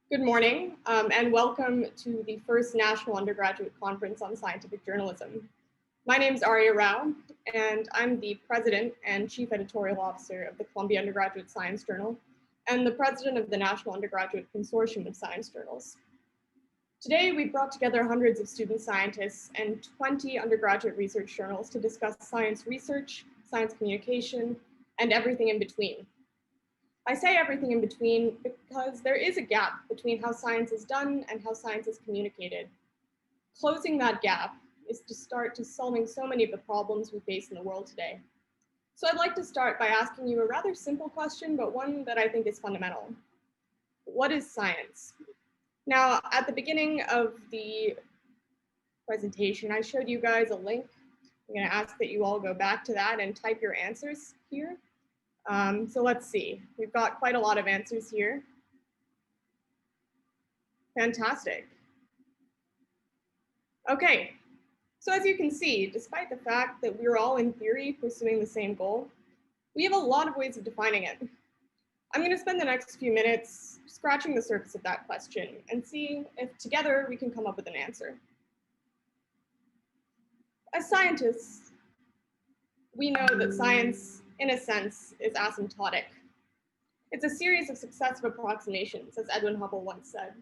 Good morning, and welcome to the first National Undergraduate Conference on Scientific Journalism. My name is Arya Rao, and I'm the President and Chief Editorial Officer of the Columbia Undergraduate Science Journal, and the President of the National Undergraduate Consortium of Science Journals. Today, we brought together hundreds of student scientists and 20 undergraduate research journals to discuss science research, science communication, and everything in between. I say everything in between because there is a gap between how science is done and how science is communicated. Closing that gap is to start to solving so many of the problems we face in the world today. So I'd like to start by asking you a rather simple question, but one that I think is fundamental. What is science? Now, at the beginning of the presentation, I showed you guys a link. I'm going to ask that you all go back to that and type your answers here. So let's see, we've got quite a lot of answers here. Fantastic. Okay, so as you can see, despite the fact that we're all in theory pursuing the same goal, we have a lot of ways of defining it. I'm going to spend the next few minutes scratching the surface of that question and see if together we can come up with an answer. As scientists, we know that science, in a sense, is asymptotic. It's a series of successive approximations, as Edwin Hubble once said.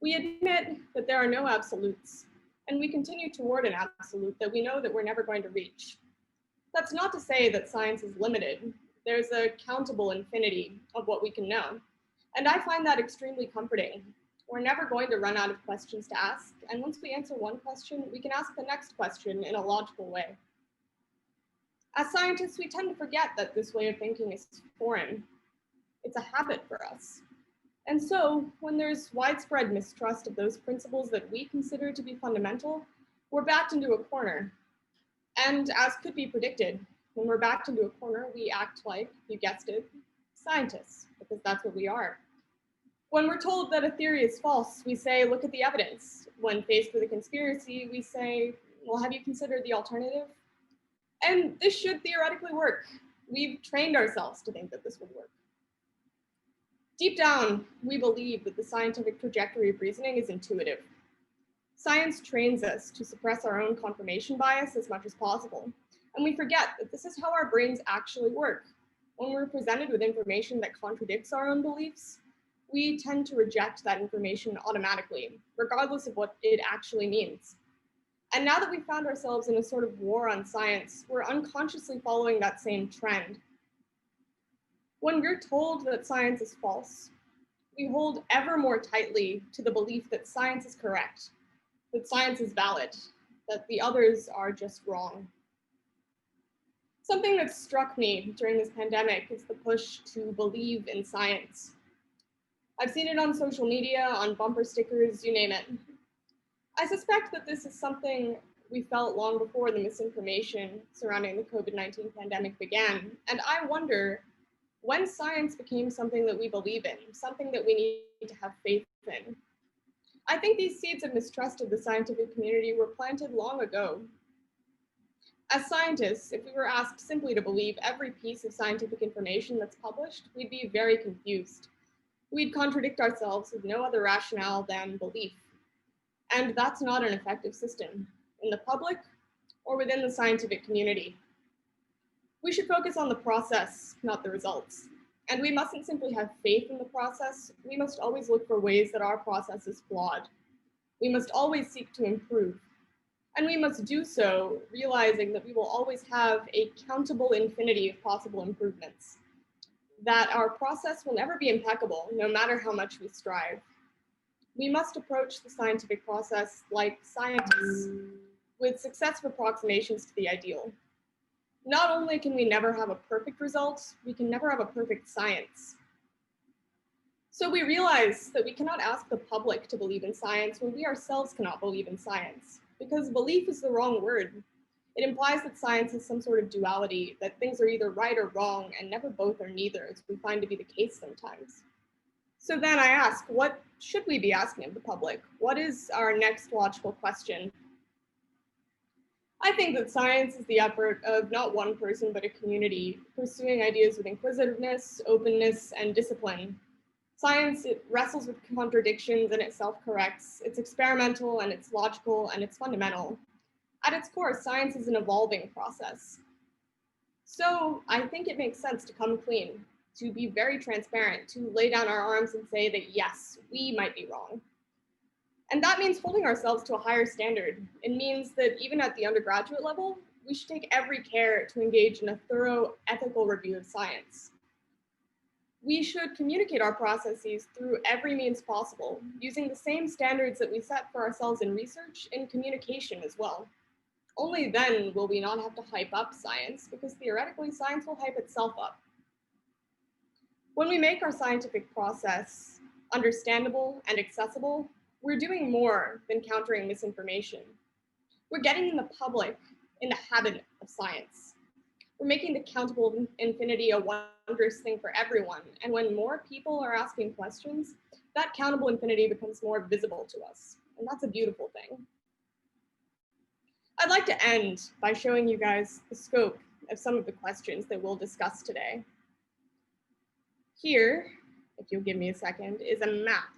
We admit that there are no absolutes, and we continue toward an absolute that we know that we're never going to reach. That's not to say that science is limited. There's a countable infinity of what we can know, and I find that extremely comforting. We're never going to run out of questions to ask, and once we answer one question, we can ask the next question in a logical way. As scientists, we tend to forget that this way of thinking is foreign. It's a habit for us. And so, when there's widespread mistrust of those principles that we consider to be fundamental, we're backed into a corner. And as could be predicted, when we're backed into a corner, we act like, you guessed it, scientists, because that's what we are. When we're told that a theory is false, we say, look at the evidence. When faced with a conspiracy, we say, well, have you considered the alternative? And this should theoretically work. We've trained ourselves to think that this would work. Deep down, we believe that the scientific trajectory of reasoning is intuitive. Science trains us to suppress our own confirmation bias as much as possible. And we forget that this is how our brains actually work. When we're presented with information that contradicts our own beliefs, we tend to reject that information automatically, regardless of what it actually means. And now that we found ourselves in a sort of war on science, we're unconsciously following that same trend. When we're told that science is false, we hold ever more tightly to the belief that science is correct, that science is valid, that the others are just wrong. Something that struck me during this pandemic is the push to believe in science. I've seen it on social media, on bumper stickers, you name it. I suspect that this is something we felt long before the misinformation surrounding the COVID-19 pandemic began. And I wonder when science became something that we believe in, something that we need to have faith in. I think these seeds of mistrust of the scientific community were planted long ago. As scientists, if we were asked simply to believe every piece of scientific information that's published, we'd be very confused. We'd contradict ourselves with no other rationale than belief. And that's not an effective system in the public or within the scientific community. We should focus on the process, not the results. And we mustn't simply have faith in the process. We must always look for ways that our process is flawed. We must always seek to improve. And we must do so realizing that we will always have a countable infinity of possible improvements, that our process will never be impeccable, no matter how much we strive. We must approach the scientific process like scientists, with successive approximations to the ideal. Not only can we never have a perfect result, we can never have a perfect science. So we realize that we cannot ask the public to believe in science when we ourselves cannot believe in science, because belief is the wrong word. It implies that science is some sort of duality, that things are either right or wrong, and never both or neither, as we find to be the case sometimes. So then I ask, what should we be asking of the public? What is our next logical question? I think that science is the effort of not one person, but a community, pursuing ideas with inquisitiveness, openness, and discipline. Science, it wrestles with contradictions and it self-corrects. It's experimental and it's logical and it's fundamental. At its core, science is an evolving process. So I think it makes sense to come clean, to be very transparent, to lay down our arms and say that yes, we might be wrong. And that means holding ourselves to a higher standard. It means that even at the undergraduate level, we should take every care to engage in a thorough ethical review of science. We should communicate our processes through every means possible, using the same standards that we set for ourselves in research in communication as well. Only then will we not have to hype up science, because theoretically science will hype itself up. When we make our scientific process understandable and accessible, we're doing more than countering misinformation. We're getting the public in the habit of science. We're making the countable infinity a wondrous thing for everyone. And when more people are asking questions, that countable infinity becomes more visible to us. And that's a beautiful thing. I'd like to end by showing you guys the scope of some of the questions that we'll discuss today. Here, if you'll give me a second, is a map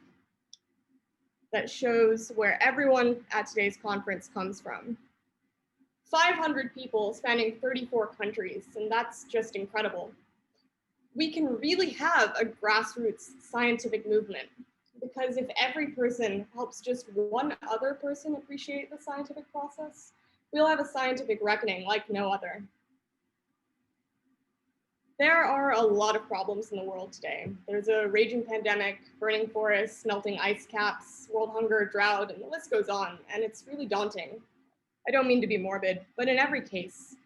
that shows where everyone at today's conference comes from. 500 people spanning 34 countries, and that's just incredible. We can really have a grassroots scientific movement, because if every person helps just one other person appreciate the scientific process, we'll have a scientific reckoning like no other. There are a lot of problems in the world today. There's a raging pandemic, burning forests, melting ice caps, world hunger, drought, and the list goes on, and it's really daunting. I don't mean to be morbid, but in every case,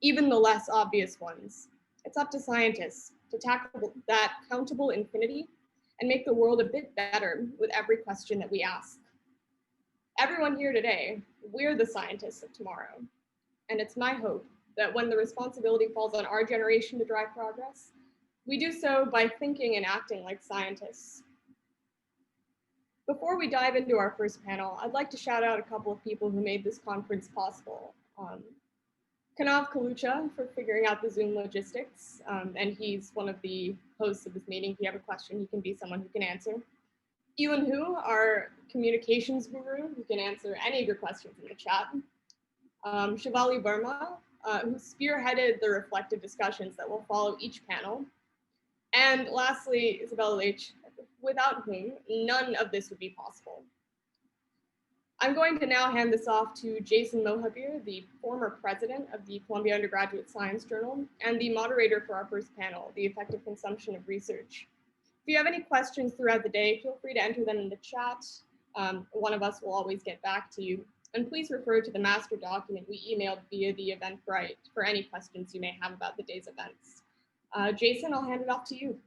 even the less obvious ones, it's up to scientists to tackle that countable infinity and make the world a bit better with every question that we ask. Everyone here today, we're the scientists of tomorrow. And it's my hope that when the responsibility falls on our generation to drive progress, we do so by thinking and acting like scientists. Before we dive into our first panel, I'd like to shout out a couple of people who made this conference possible. Kanav Kalucha for figuring out the Zoom logistics, and he's one of the hosts of this meeting. If you have a question, he can be someone who can answer. Ewan Hu, our communications guru, who can answer any of your questions in the chat. Shivali Verma, who spearheaded the reflective discussions that will follow each panel. And lastly, Isabella Leitch, without whom none of this would be possible. I'm going to now hand this off to Jason Mohabir, the former president of the Columbia Undergraduate Science Journal and the moderator for our first panel, The Effective Consumption of Research. If you have any questions throughout the day, feel free to enter them in the chat. One of us will always get back to you. And please refer to the master document we emailed via the Eventbrite for any questions you may have about the day's events. Jason, I'll hand it off to you.